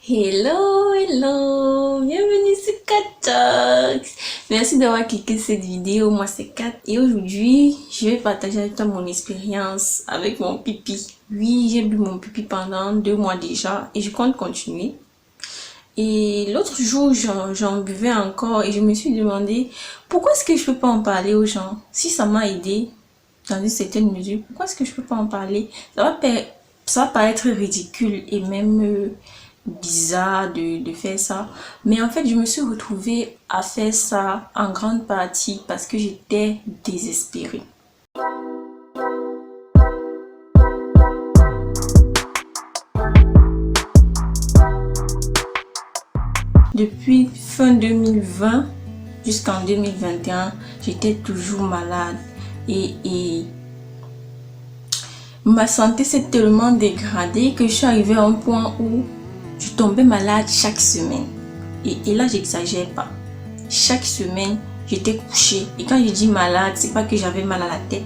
Hello, hello, bienvenue sur Kat Talks. Merci d'avoir cliqué cette vidéo. Moi c'est Kat et aujourd'hui je vais partager avec toi mon expérience avec mon pipi. Oui, j'ai bu mon pipi pendant 2 mois déjà et je compte continuer. Et l'autre jour j'en buvais encore et je me suis demandé pourquoi est-ce que je peux pas en parler aux gens. Si ça m'a aidé dans une certaine mesure, pourquoi est-ce que je peux pas en parler? Ça va paraître ridicule et même bizarre de faire ça. Mais en fait, je me suis retrouvée à faire ça en grande partie parce que j'étais désespérée. Depuis fin 2020 jusqu'en 2021, j'étais toujours malade et ma santé s'est tellement dégradée que je suis arrivée à un point où je tombais malade chaque semaine. Et là, j'exagère pas. Chaque semaine, j'étais couchée. Et quand je dis malade, c'est pas que j'avais mal à la tête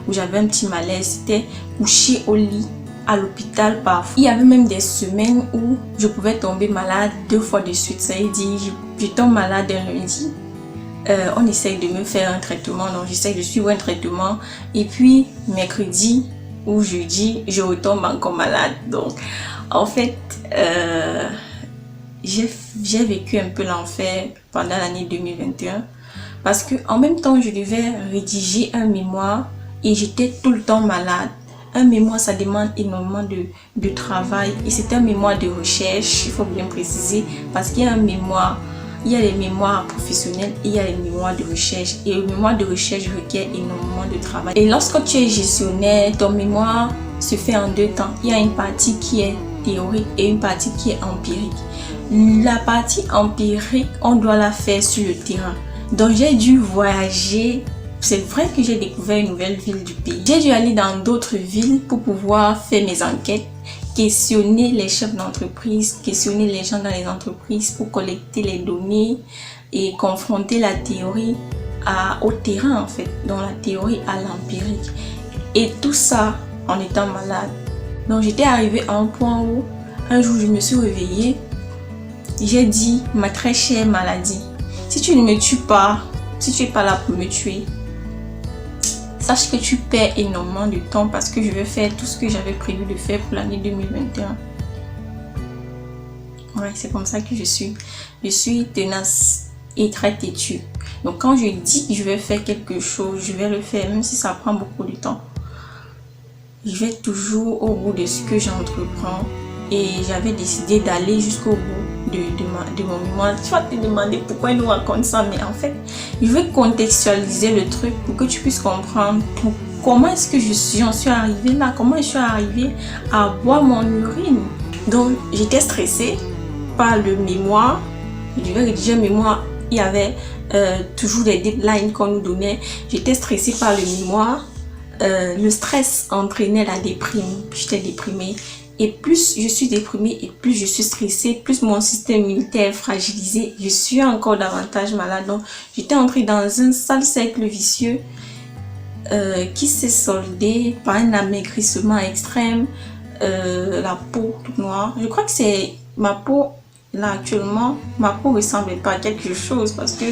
ou j'avais un petit malaise. C'était couchée au lit, à l'hôpital parfois. Il y avait même des semaines où je pouvais tomber malade 2 fois de suite. Ça veut dire, je tombe malade un lundi. On essaye de me faire un traitement. Donc, j'essaye de suivre un traitement. Et puis, mercredi ou jeudi, je retombe encore malade. Donc, en fait, j'ai vécu un peu l'enfer pendant l'année 2021 parce que en même temps je devais rédiger un mémoire et j'étais tout le temps malade. Un mémoire, ça demande énormément de travail et c'est un mémoire de recherche, il faut bien préciser, parce qu'il y a un mémoire, il y a les mémoires professionnels et il y a les mémoires de recherche, et le mémoire de recherche requiert énormément de travail. Et lorsque tu es gestionnaire, ton mémoire se fait en 2 temps. Il y a une partie qui est théorique et une partie qui est empirique. La partie empirique, on doit la faire sur le terrain. Donc j'ai dû voyager. C'est vrai que j'ai découvert une nouvelle ville du pays. J'ai dû aller dans d'autres villes pour pouvoir faire mes enquêtes, questionner les chefs d'entreprise, questionner les gens dans les entreprises pour collecter les données et confronter la théorie au terrain en fait. Donc la théorie à l'empirique. Et tout ça en étant malade. Donc j'étais arrivée à un point où un jour je me suis réveillée. J'ai dit, ma très chère maladie, si tu ne me tues pas, si tu n'es pas là pour me tuer, sache que tu perds énormément de temps parce que je vais faire tout ce que j'avais prévu de faire pour l'année 2021. Ouais, c'est comme ça que je suis. Je suis tenace et très têtue. Donc quand je dis que je vais faire quelque chose, je vais le faire, même si ça prend beaucoup de temps. Je vais toujours au bout de ce que j'entreprends. Et j'avais décidé d'aller jusqu'au bout de mon mémoire. Tu vas te demander pourquoi il nous raconte ça, mais en fait, je veux contextualiser le truc pour que tu puisses comprendre comment est-ce que j'en suis arrivée là, comment je suis arrivée à boire mon urine. Donc, j'étais stressée par le mémoire. Je devais rédiger un mémoire, il y avait toujours des deadlines qu'on nous donnait. J'étais stressée par le mémoire. Le stress entraînait la déprime. J'étais déprimée. Et plus je suis déprimée et plus je suis stressée, plus mon système immunitaire est fragilisé, je suis encore davantage malade. Donc, j'étais entrée dans un sale cercle vicieux qui s'est soldé par un amaigrissement extrême, la peau toute noire. Je crois que c'est ma peau, là actuellement, ma peau ne ressemble pas à quelque chose parce que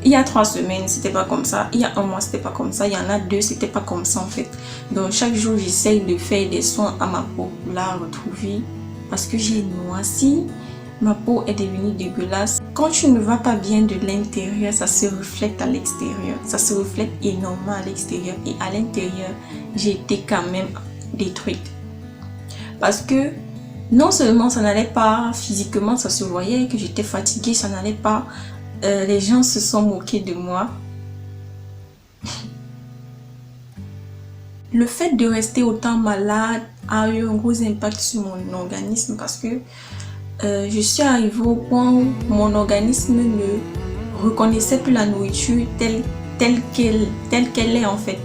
il y a 3 semaines c'était pas comme ça, il y a 1 mois c'était pas comme ça, il y en a 2 c'était pas comme ça en fait. Donc chaque jour j'essaye de faire des soins à ma peau pour la retrouver parce que j'ai noirci, ma peau est devenue dégueulasse. Quand tu ne vas pas bien de l'intérieur, ça se reflète à l'extérieur, ça se reflète énormément à l'extérieur, et à l'intérieur j'ai été quand même détruite parce que non seulement ça n'allait pas physiquement, ça se voyait que j'étais fatiguée, ça n'allait pas. Les gens se sont moqués de moi. Le fait de rester autant malade a eu un gros impact sur mon organisme parce que je suis arrivée au point où mon organisme ne reconnaissait plus la nourriture telle qu'elle est en fait.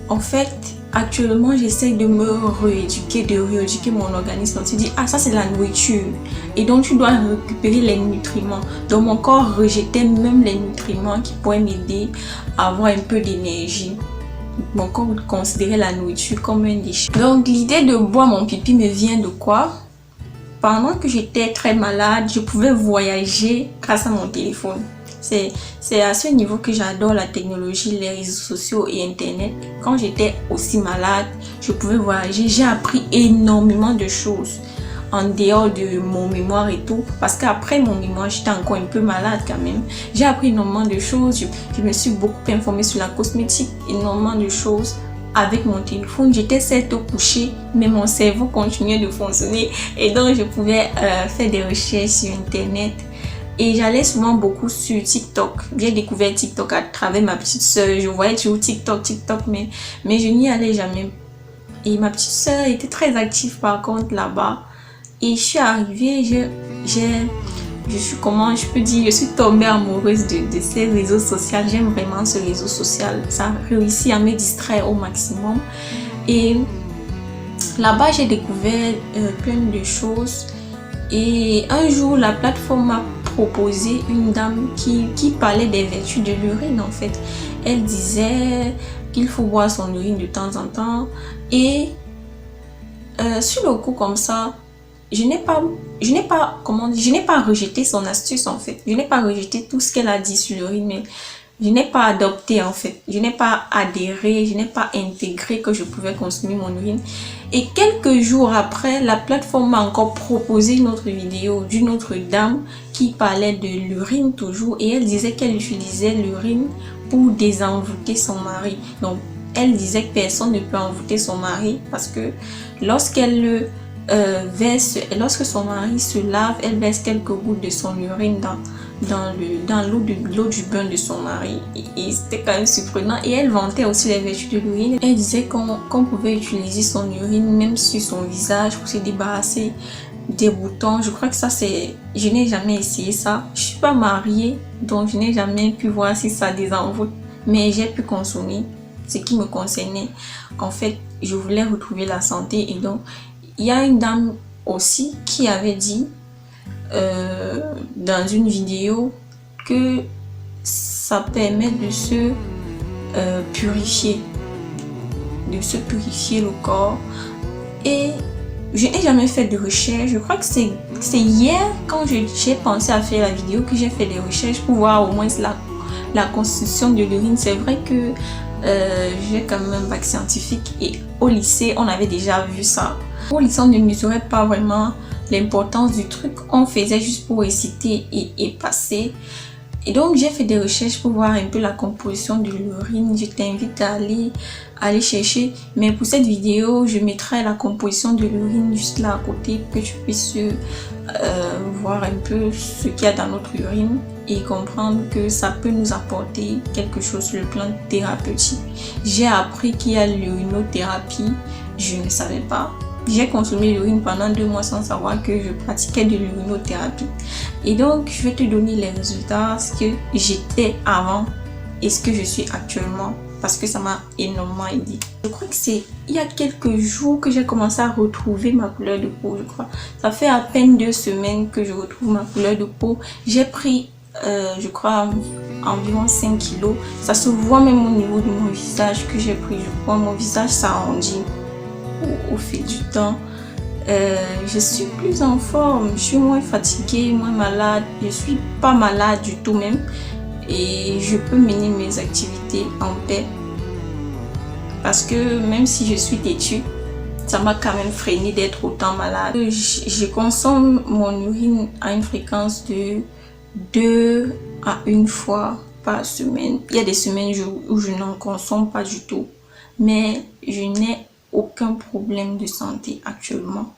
En fait, actuellement, j'essaie de me rééduquer, de rééduquer mon organisme. On se dit, ah, ça c'est la nourriture. Et donc, tu dois récupérer les nutriments. Donc, mon corps rejetait même les nutriments qui pourraient m'aider à avoir un peu d'énergie. Mon corps considérait la nourriture comme un déchet. Donc, l'idée de boire mon pipi me vient de quoi? pendant que j'étais très malade, je pouvais voyager grâce à mon téléphone. C'est à ce niveau que j'adore la technologie, les réseaux sociaux et Internet. Quand j'étais aussi malade, je pouvais voyager. J'ai appris énormément de choses en dehors de mon mémoire et tout. Parce qu'après mon mémoire, j'étais encore un peu malade quand même. J'ai appris énormément de choses. Je me suis beaucoup informée sur la cosmétique, énormément de choses. Avec mon téléphone, j'étais certes couchée, mais mon cerveau continuait de fonctionner. Et donc, je pouvais faire des recherches sur Internet. Et j'allais souvent beaucoup sur TikTok. J'ai découvert TikTok à travers ma petite soeur. Je voyais toujours TikTok, mais je n'y allais jamais. Et ma petite soeur était très active par contre là-bas. Et je suis arrivée, je suis, comment je peux dire, je suis tombée amoureuse de ces réseaux sociaux. J'aime vraiment ce réseau social. Ça a réussi à me distraire au maximum. Et là-bas, j'ai découvert plein de choses. Et un jour, la plateforme m'a proposé une dame qui parlait des vertus de l'urine en fait. Elle disait qu'il faut boire son urine de temps en temps. Et sur le coup comme ça, je n'ai pas rejeté son astuce en fait. Je n'ai pas rejeté tout ce qu'elle a dit sur l'urine, mais je n'ai pas adopté en fait. Je n'ai pas adhéré, je n'ai pas intégré que je pouvais consommer mon urine. Et quelques jours après, la plateforme m'a encore proposé une autre vidéo d'une autre dame qui parlait de l'urine toujours. Et elle disait qu'elle utilisait l'urine pour désenvoûter son mari. Donc, elle disait que personne ne peut envoûter son mari parce que lorsqu'elle lorsque son mari se lave, elle verse quelques gouttes de son urine dans l'eau du bain de son mari. Et c'était quand même surprenant. Et elle vantait aussi les vertus de l'urine. Elle disait qu'on pouvait utiliser son urine même sur son visage pour se débarrasser des boutons. Je crois que ça c'est... Je n'ai jamais essayé ça. Je suis pas mariée, donc je n'ai jamais pu voir si ça désenvoûte. Mais j'ai pu consommer ce qui me concernait. En fait, je voulais retrouver la santé et donc il y a une dame aussi qui avait dit dans une vidéo que ça permet de se purifier le corps. Et je n'ai jamais fait de recherche. Je crois que c'est hier quand j'ai pensé à faire la vidéo que j'ai fait des recherches pour voir au moins la constitution de l'urine. C'est vrai que j'ai quand même un bac scientifique et au lycée on avait déjà vu ça. Au lycée on ne mesurait pas vraiment l'importance du truc, on faisait juste pour réciter et passer. Et donc j'ai fait des recherches pour voir un peu la composition de l'urine. Je t'invite à aller chercher, mais pour cette vidéo je mettrai la composition de l'urine juste là à côté pour que tu puisses voir un peu ce qu'il y a dans notre urine et comprendre que ça peut nous apporter quelque chose sur le plan thérapeutique. J'ai appris qu'il y a l'urinothérapie, je ne savais pas. J'ai consommé l'urine pendant 2 mois sans savoir que je pratiquais de l'urinothérapie. Et donc, je vais te donner les résultats, ce que j'étais avant et ce que je suis actuellement, parce que ça m'a énormément aidé. Je crois que c'est il y a quelques jours que j'ai commencé à retrouver ma couleur de peau, je crois. Ça fait à peine 2 semaines que je retrouve ma couleur de peau. J'ai pris, je crois, environ 5 kilos. Ça se voit même au niveau de mon visage que j'ai pris. Je crois mon visage s'arrondit au fil du temps. Je suis plus en forme, je suis moins fatiguée, moins malade. Je suis pas malade du tout même. Et je peux mener mes activités en paix. Parce que même si je suis têtue, ça m'a quand même freiné d'être autant malade. Je consomme mon urine à une fréquence de 2 à 1 fois par semaine. Il y a des semaines où je n'en consomme pas du tout. Mais je n'ai aucun problème de santé actuellement.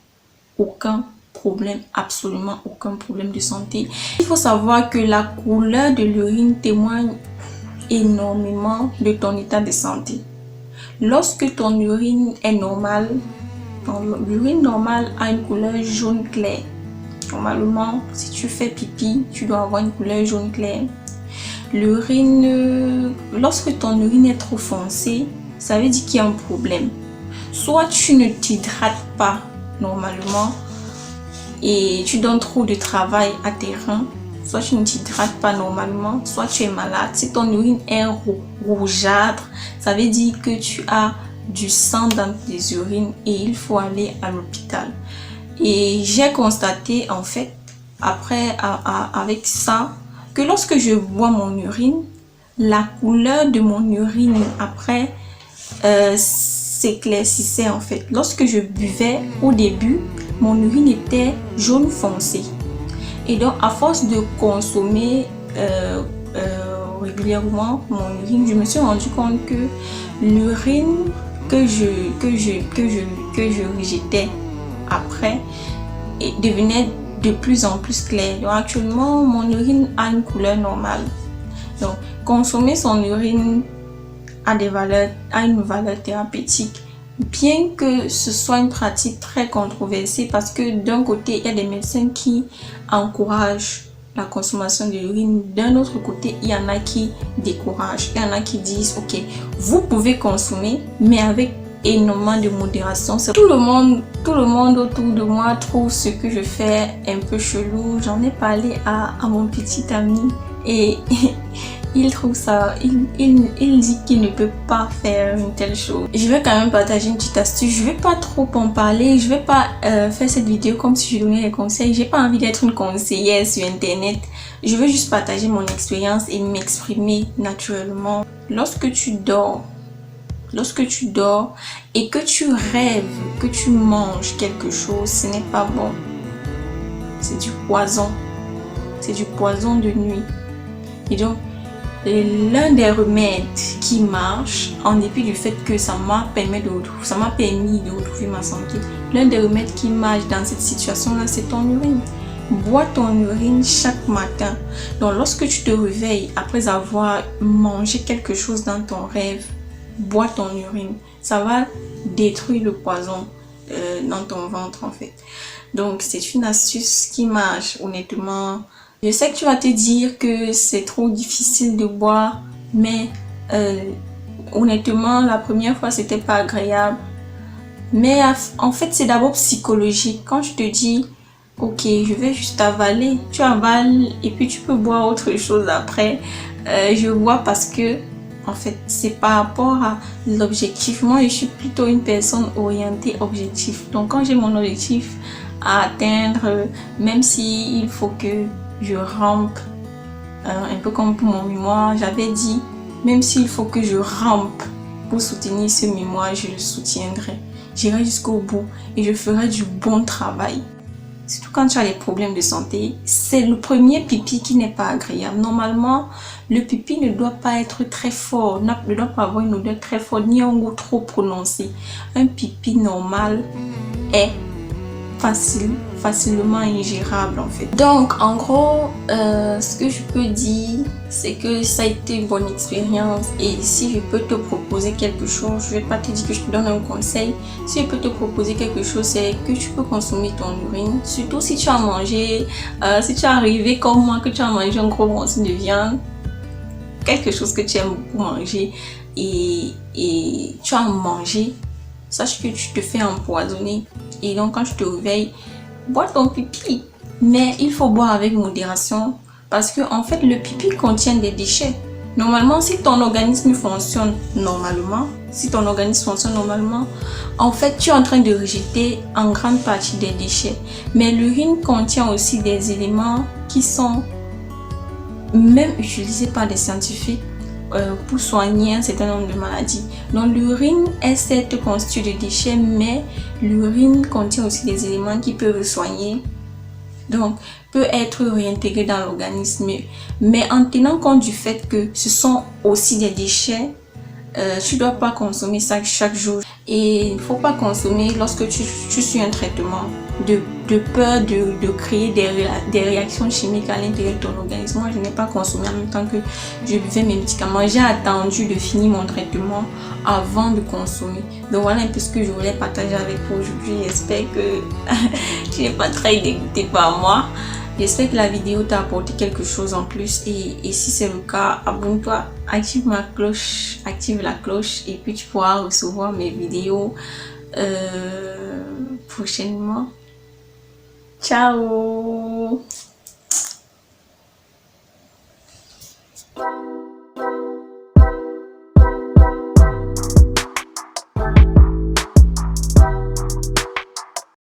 Aucun problème, absolument aucun problème de santé. Il faut savoir que la couleur de l'urine témoigne énormément de ton état de santé. Lorsque ton urine est normale, l'urine normale a une couleur jaune clair. Normalement, si tu fais pipi, tu dois avoir une couleur jaune clair. L'urine, lorsque ton urine est trop foncée, ça veut dire qu'il y a un problème. Soit tu ne t'hydrates pas normalement et tu donnes trop de travail à tes reins, soit tu ne t'hydrates pas normalement, soit tu es malade. Si ton urine est rougeâtre, ça veut dire que tu as du sang dans tes urines et il faut aller à l'hôpital. Et Et j'ai constaté en fait, après avec ça, que lorsque je bois mon urine, la couleur de mon urine après s'éclaircissait en fait. Lorsque je buvais au début, mon urine était jaune foncé. Et donc à force de consommer régulièrement mon urine, je me suis rendu compte que l'urine que je rejetais après et devenait de plus en plus clair. Donc actuellement, mon urine a une couleur normale. Donc consommer son urine a une valeur thérapeutique, bien que ce soit une pratique très controversée, parce que d'un côté, il y a des médecins qui encouragent la consommation de l'urine, d'un autre côté, il y en a qui découragent, il y en a qui disent ok, vous pouvez consommer, mais avec énormément de modération. Tout le monde autour de moi trouve ce que je fais un peu chelou. J'en ai parlé à mon petit ami et il trouve ça, il dit qu'il ne peut pas faire une telle chose. Je vais quand même partager une petite astuce. Je vais pas trop en parler, je vais pas faire cette vidéo comme si je donnais des conseils. J'ai pas envie d'être une conseillère sur internet. Je veux juste partager mon expérience et m'exprimer naturellement. Lorsque tu dors et que tu rêves que tu manges quelque chose, ce n'est pas bon. C'est du poison. C'est du poison de nuit. Et donc, l'un des remèdes qui marche, en dépit du fait que ça m'a permis de retrouver ma santé, l'un des remèdes qui marche dans cette situation-là, c'est ton urine. Bois ton urine chaque matin. Donc, lorsque tu te réveilles après avoir mangé quelque chose dans ton rêve, bois ton urine. Ça va détruire le poison dans ton ventre en fait. Donc, c'est une astuce qui marche honnêtement. Je sais que tu vas te dire que c'est trop difficile de boire, mais honnêtement, la première fois, c'était pas agréable. Mais en fait, c'est d'abord psychologique. Quand je te dis, ok, je vais juste avaler, tu avales et puis tu peux boire autre chose après. Je bois parce que, en fait, c'est par rapport à l'objectif. Moi, je suis plutôt une personne orientée objectif. Donc, quand j'ai mon objectif à atteindre, même si il faut que je rampe, un peu comme pour mon mémoire, j'avais dit, même s'il faut que je rampe pour soutenir ce mémoire, je le soutiendrai. J'irai jusqu'au bout et je ferai du bon travail. Surtout quand tu as des problèmes de santé, c'est le premier pipi qui n'est pas agréable. Normalement, le pipi ne doit pas être très fort, ne doit pas avoir une odeur très forte, ni un goût trop prononcé. Un pipi normal est facilement ingérable en fait. Donc en gros, ce que je peux dire, c'est que ça a été une bonne expérience, et si je peux te proposer quelque chose, je vais pas te dire que je te donne un conseil. Si je peux te proposer quelque chose, c'est que tu peux consommer ton urine, surtout si tu as mangé, si tu es arrivé comme moi, que tu as mangé un gros morceau de viande, quelque chose que tu aimes beaucoup manger, et tu as mangé, sache que tu te fais empoisonner. Et donc quand tu te réveilles, bois ton pipi, mais il faut boire avec modération, parce que en fait le pipi contient des déchets. Normalement, si ton organisme fonctionne normalement, en fait tu es en train de rejeter en grande partie des déchets. Mais l'urine contient aussi des éléments qui sont même utilisés par des scientifiques pour soigner un certain nombre de maladies. Donc l'urine est certes constituée de déchets, mais l'urine contient aussi des éléments qui peuvent soigner, donc peut être réintégré dans l'organisme. Mais en tenant compte du fait que ce sont aussi des déchets, tu ne dois pas consommer ça chaque jour. Et il ne faut pas consommer lorsque tu suis un traitement de peur de créer des réactions chimiques à l'intérieur de ton organisme. Moi, je n'ai pas consommé en même temps que je buvais mes médicaments. J'ai attendu de finir mon traitement avant de consommer. Donc voilà un peu ce que je voulais partager avec vous aujourd'hui. J'espère que tu n'es pas très dégoûté par moi. J'espère que la vidéo t'a apporté quelque chose en plus, et si c'est le cas, abonne-toi, active la cloche, et puis tu pourras recevoir mes vidéos prochainement. Ciao!